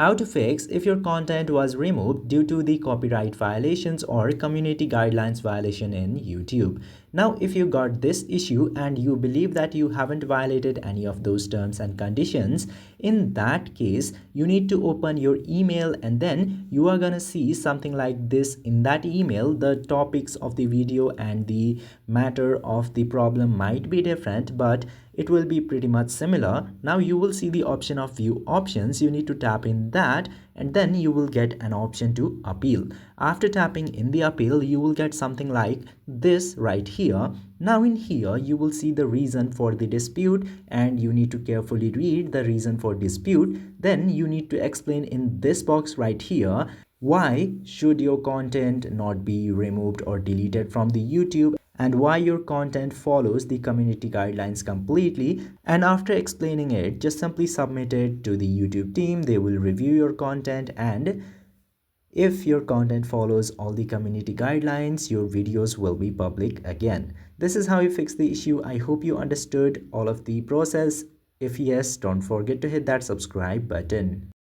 How to fix if your content was removed due to the copyright violations or community guidelines violation in YouTube. Now, if you got this issue and you believe that you haven't violated any of those terms and conditions, in that case, you need to open your email and then you are gonna see something like this. In that email, the topics of the video and the matter of the problem might be different, but it will be pretty much similar. Now you will see the option of view options. You need to tap in that and then you will get an option to appeal. After tapping in the appeal, you will get something like this right here. Now in here you will see the reason for the dispute and you need to carefully read the reason for dispute. Then you need to explain in this box right here why should your content not be removed or deleted from the YouTube and why your content follows the community guidelines completely. And after explaining it, just simply submit it to the YouTube team. They will review your content, and if your content follows all the community guidelines, your videos will be public again. This is how you fix the issue. I hope you understood all of the process. If yes, don't forget to hit that subscribe button.